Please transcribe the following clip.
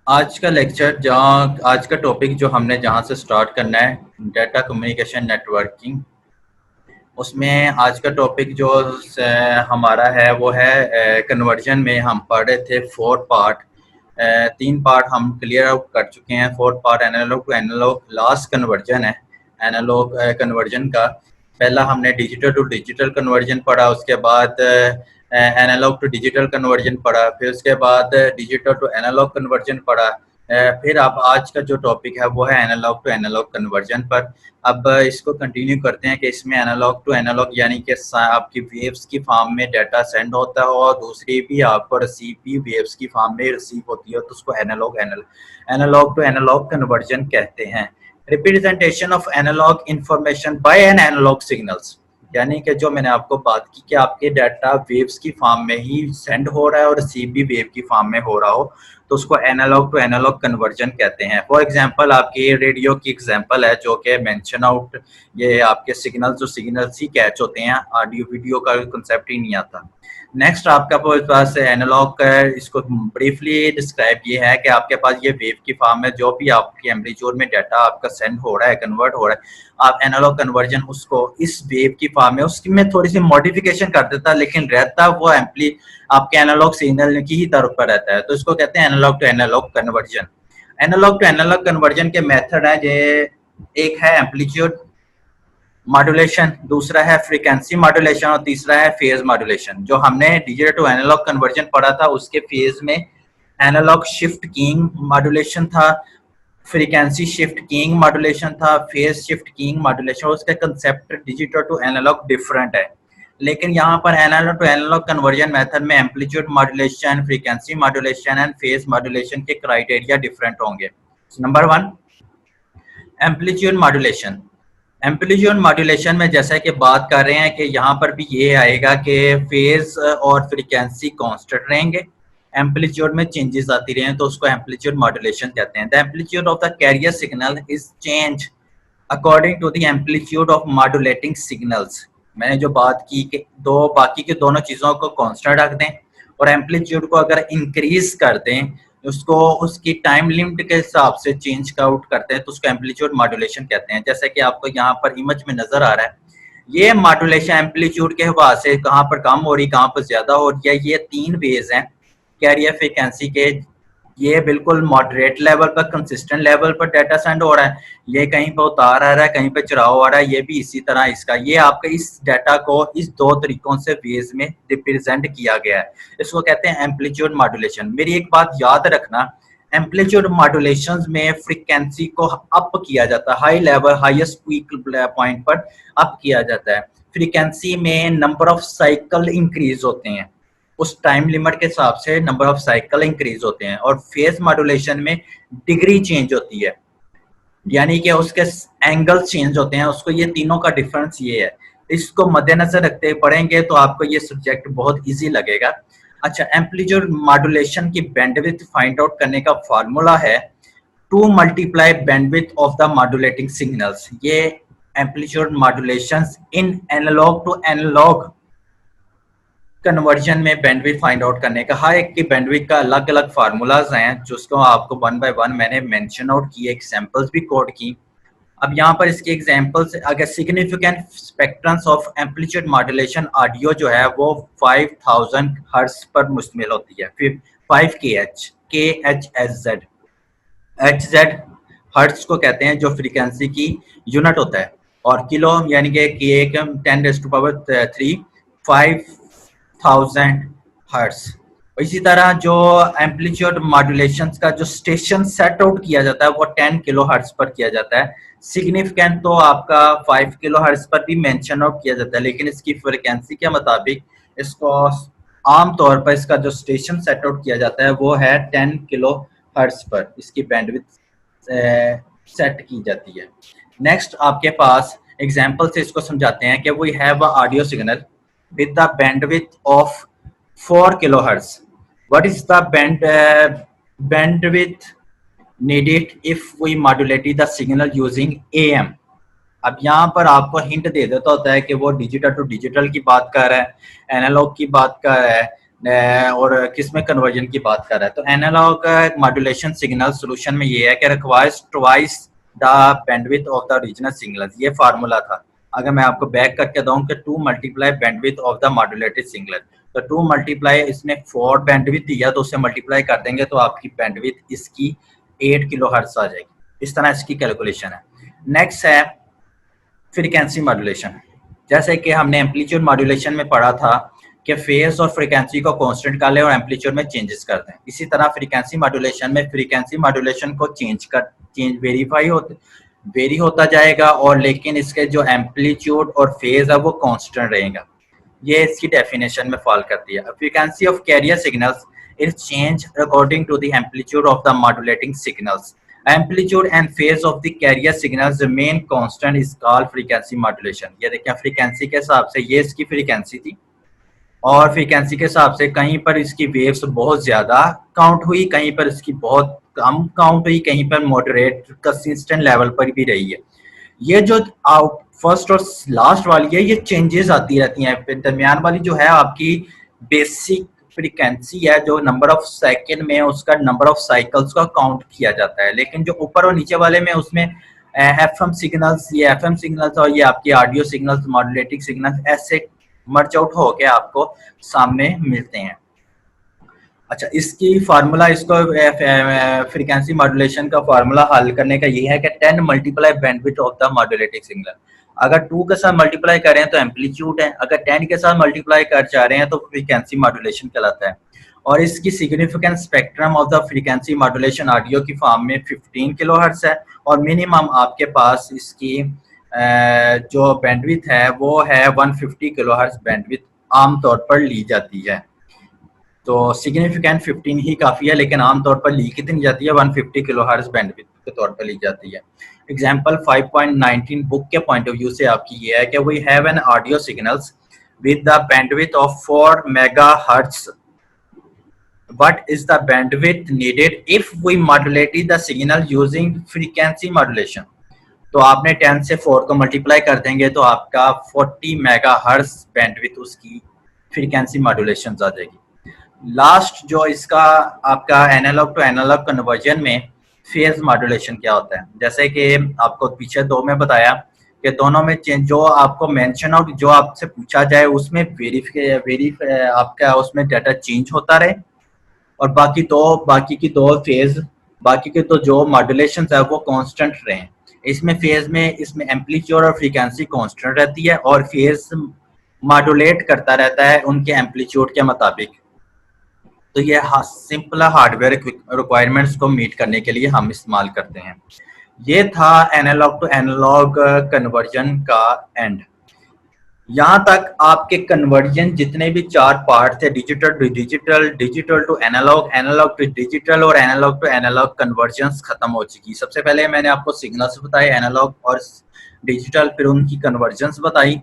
आज का लेक्चर जहाँ आज का टॉपिक जो हमने जहाँ से स्टार्ट करना है, डाटा कम्युनिकेशन नेटवर्किंग। उसमें आज का टॉपिक जो हमारा है वो है कन्वर्जन में हम पढ़ रहे थे 4 पार्ट। 3 पार्ट हम क्लियर आउट कर चुके हैं। 4 part analog to analog last conversion है। एनालॉग कन्वर्जन का पहला हमने डिजिटल टू डिजिटल कन्वर्जन पढ़ा, उसके बाद एनालॉग टू डिजिटल कन्वर्जन पढ़ा, फिर उसके बाद डिजिटल टू एनालॉग कन्वर्जन पढ़ा। फिर अब आज का जो टॉपिक है वो है एनालॉग टू एनालॉग कन्वर्जन पर। अब इसको कंटिन्यू करते हैं कि इसमें एनालॉग टू एनालॉग यानी कि आपकी वेव्स की फॉर्म में डाटा सेंड होता है और दूसरी भी आपको रिसीव भी वेव्स की फॉर्म में रिसीव होती है, तो उसको एनालॉग टू एनालॉग कन्वर्जन कहते हैं। Representation of analog information by an analog signals, यानी कि जो मैंने आपको बात की कि आपके डाटा वेव्स की फॉर्म में ही सेंड हो रहा है और रिसीव भी वेव की फॉर्म में हो रहा हो, तो उसको एनालॉग टू एनालॉग कन्वर्जन कहते हैं। फॉर एग्जांपल आपकी रेडियो की एग्जांपल है जो कि मेंशन आउट, ये आपके सिग्नल्स ही कैच होते हैं, ऑडियो वीडियो का कंसेप्ट ही नहीं आता। नेक्स्ट आपका पास एनालॉग का, इसको ब्रीफली डिस्क्राइब ये है कि आपके पास ये वेव की फॉर्म में जो भी आपकी एम्पलीट्यूड में डाटा आपका सेंड हो रहा है, कन्वर्ट हो रहा है, आप एनालॉग कन्वर्जन उसको इस वेव की फॉर्म में उसकी में थोड़ी सी मॉडिफिकेशन कर देता, लेकिन रहता वो एम्पली आपके एनालॉग सिग्नल की ही तरफ पर रहता है, तो इसको कहते हैं analog to analogue conversion. Analog to analogue conversion के मेथड है, ये एक है एम्पलीट्यूड मॉड्यूलेशन, दूसरा है फ्रीक्वेंसी मॉड्यूलेशन और तीसरा है फेज मॉड्यूलेशन। जो हमने डिजिटल टू एनालॉग कन्वर्जन पढ़ा था उसके फेज में एनालॉग शिफ्ट कीइंग मॉड्यूलेशन था, फ्रीक्वेंसी शिफ्ट कीइंग मॉड्यूलेशन था, फेज शिफ्ट कीइंग मॉड्यूलेशन। उसका concept digital to analogue different है, लेकिन यहाँ पर analogue to analogue conversion method में amplitude modulation, frequency modulation and phase modulation के क्राइटेरिया डिफरेंट होंगे। Number 1, amplitude modulation. Amplitude modulation में जैसा कि बात कर रहे हैं कि यहाँ पर भी ये आएगा कि फेज और फ्रीक्वेंसी कांस्टेंट रहेंगे, एम्पलीट्यूड में चेंजेस आती रहे, तो उसको एम्पलीट्यूड मॉड्यूलेशन कहते हैं। The amplitude of the carrier signal is change according to the amplitude of modulating signals. मैंने जो बात की कि बाकी के दोनों चीजों को कांस्टेंट रख दें और एम्पलीट्यूड को अगर इंक्रीज कर दें, उसको उसकी टाइम लिमिट के हिसाब से चेंज आउट करते हैं, तो उसको एम्पलीट्यूड मॉड्यूलेशन कहते हैं। जैसे कि आपको यहाँ पर इमेज में नजर आ रहा है, ये मॉड्यूलेशन एम्पलीट्यूड के हवाले से कहाँ पर कम हो रही, कहाँ पर ज्यादा हो रही है। ये 3 वेज हैं कैरियर फ्रीक्वेंसी के। ये बिल्कुल मॉडरेट लेवल पर, कंसिस्टेंट लेवल पर डाटा सेंड हो रहा है, ये कहीं पर उतार आ रहा है, कहीं पे चढ़ाव आ रहा है, ये भी इसी तरह इसका। ये आपके इस डाटा को इस 2 तरीकों से वेज में रिप्रेजेंट किया गया है, इसको कहते हैं एम्पलीट्यूड मॉड्यूलेशन। मेरी एक बात याद रखना, एम्पलीट्यूड मॉड्यूलेशन में फ्रीक्वेंसी को अप किया जाता है, high level highest peak point पर अप किया जाता है। फ्रीक्वेंसी में नंबर ऑफ साइकिल इंक्रीज होते हैं, उस टाइम लिमिट के हिसाब से नंबर ऑफ साइकिल इंक्रीज होते हैं। और फेज मॉड्यूलेशन में डिग्री चेंज होती है, यानी कि उसके एंगल्स चेंज होते हैं, उसको ये तीनों का डिफरेंस ये है। इसको मद्देनजर रखते पढ़ेंगे तो आपको ये सब्जेक्ट बहुत इजी लगेगा। अच्छा, एम्पलीट्यूड मॉड्यूलेशन की बैंडविड्थ फाइंड आउट करने का फार्मूला है 2 multiply bandwidth of the modulating signals. ये amplitude modulation in analogue to analogue conversion में बैंडविड्थ फाइंड आउट करने का, हर एक की बैंडविड्थ का अलग अलग फार्मूलाज हैं, जिसको आपको 1 बाय 1 मैंने मेंशन आउट किए, एग्जांपल्स भी कोड की। अब यहाँ पर इसके एग्जांपल्स, अगर significant spectrums of amplitude modulation audio जो है वो 5000 हर्ट्ज पर मुश्तमिल होती है। फिर 5 KHZ, HZ हर्ट्ज को कहते हैं जो फ्रीक्वेंसी की यूनिट होता है, और किलो यानी कि एक 10⁻³ 5000 हर्ट्ज। इसी तरह जो एम्पलीट्यूड मॉड्यूलेशन का जो स्टेशन सेट आउट किया जाता है वो 10 किलो हर्ट्ज पर किया जाता है। सिग्निफिकेंट तो आपका 5 किलो हर्ट्ज पर भी मेंशन आउट किया जाता है, लेकिन इसकी फ्रीक्वेंसी के मुताबिक इसको आमतौर पर इसका जो स्टेशन सेट आउट किया जाता है वो है 10 किलो हर्ट्ज पर, इसकी बैंडविड्थ सेट की जाती है। नेक्स्ट आपके पास एग्जांपल से इसको समझाते हैं कि we have a audio signal with the bandwidth of 4 kilohertz. What is the bandwidth needed if we modulate the signal using AM? अब यहाँ पर आपको हिंट दे देता होता है कि वो डिजिटल टू डिजिटल की बात कर रहा है, एनालॉग की बात कर रहा है, और किस में कन्वर्जन की बात कर रहा है। तो एनालॉग मॉड्यूलेशन सिग्नल सोल्यूशन में ये है कि requires twice the bandwidth of the original signal. ये फार्मूला था। अगर मैं आपको बैक करके दूं कि 2 multiply bandwidth of the modulated signal, तो 2 मल्टीप्लाई इसने 4 बैंडविड्थ दिया तो उसे मल्टीप्लाई कर देंगे तो आपकी बैंडविड्थ इसकी 8 किलोहर्ट्ज आ जाएगी। इस तरह इसकी कैलकुलेशन है। नेक्स्ट है फ्रीक्वेंसी मॉड्यूलेशन। जैसे कि हमने एम्पलीट्यूड मॉड्यूलेशन में पढ़ा था कि फेज और फ्रीक्वेंसी को कांस्टेंट कर ले और एम्पलीट्यूड में चेंजेस कर दें। इसी तरह फ्रीक्वेंसी मॉड्यूलेशन में फ्रीक्वेंसी मॉड्यूलेशन को चेंज वेरी होता जाएगा और लेकिन इसके जो एम्पलीट्यूड और फेज है वो कांस्टेंट रहेगा। ये इसकी डेफिनेशन में फॉल करती है। Frequency of carrier signals is change according to the amplitude of the modulating signals. Amplitude and phase of the carrier signals remain constant is called frequency modulation। ये देखिए फ्रीक्वेंसी के हिसाब से ये इसकी फ्रीक्वेंसी थी और फ्रीक्वेंसी के हिसाब से कहीं पर इसकी वेव्स बहुत ज्यादा काउंट हुई, कहीं पर इसकी बहुत कम काउंट हुई, कहीं पर मॉडरेट कंसिस्टेंट लेवल पर भी रही है। ये जो फर्स्ट और लास्ट वाली है ये चेंजेस आती रहती हैं। फिर दरमियान वाली जो है आपकी बेसिक फ्रीक्वेंसी है, जो नंबर ऑफ सेकंड में उसका नंबर ऑफ साइकिल्स का काउंट किया जाता है। लेकिन जो ऊपर और नीचे वाले में उसमें एफएम सिग्नल्स, ये एफएम सिग्नल्स और ये आपकी ऑडियो सिग्नल्स, मॉड्यूलेटिंग सिग्नल्स ऐसे मर्ज आउट होके आपको सामने मिलते हैं। अच्छा, इसकी फार्मूला, इसको फ्रीक्वेंसी मॉड्यूलेशन का फार्मूला हल करने का ये है कि 10 multiply bandwidth of the modulating signal. अगर 2 के साथ मल्टीप्लाई कर रहे हैं तो एम्पलीट्यूड है, अगर 10 के साथ मल्टीप्लाई कर जा रहे हैं तो फ्रीक्वेंसी मॉड्यूलेशन कहलाता है। और इसकी significant spectrum of the frequency modulation audio की फॉर्म में 15 किलोहर्ट्ज है और मिनिमम आपके पास इसकी जो बैंडविड्थ है वो है 150 किलोहर्ट्ज बैंडविड्थ आमतौर पर ली जाती है। तो सिग्निफिकेंट 15 ही काफ़ी है, लेकिन आमतौर पर ली कितनी जाती है 150 किलोहर्ट्ज बैंडविड्थ के तौर पर ली जाती है। एग्जाम्पल 5.19 बुक के पॉइंट ऑफ व्यू से आपकी ये है कि we have an audio signals with the bandwidth of 4 megahertz. What is the bandwidth needed if we modulated the signal using frequency modulation? तो आपने 10 से 4 को मल्टीप्लाई कर देंगे तो आपका 40 मेगाहर्ट्ज बैंडविड्थ उसकी फ्रीक्वेंसी मॉड्यूलेशन आ जाएगी। लास्ट जो इसका आपका एनालॉग टू एनालॉग कन्वर्जन में फेज मॉड्यूलेशन क्या होता है, जैसे कि आपको पीछे 2 में बताया कि दोनों में चेंज जो आपको मेंशन और जो आपसे पूछा जाए उसमें आपका उसमें डाटा चेंज होता रहे और बाकी की दो फेज, बाकी के तो जो मॉड्यूलेशन है वो कांस्टेंट रहे। इसमें फेज में इसमें एम्पलीट्यूड और फ्रीक्वेंसी कांस्टेंट रहती है और फेज मॉड्यूलेट करता रहता है उनके एम्पलीट्यूड के मुताबिक। तो ये सिंपल हार्डवेयर रिक्वायरमेंट्स को मीट करने के लिए हम इस्तेमाल करते हैं। ये था एनालॉग टू एनालॉग कन्वर्जन का एंड। यहाँ तक आपके कन्वर्जन जितने भी 4 पार्ट थे, digital to digital, digital to analog, analog to digital और एनालॉग टू एनालॉग कन्वर्जन्स खत्म हो चुकी। सबसे पहले मैंने आपको सिग्नल्स बताए एनालॉग और डिजिटल, फिर उनकी कन्वर्जन्स बताई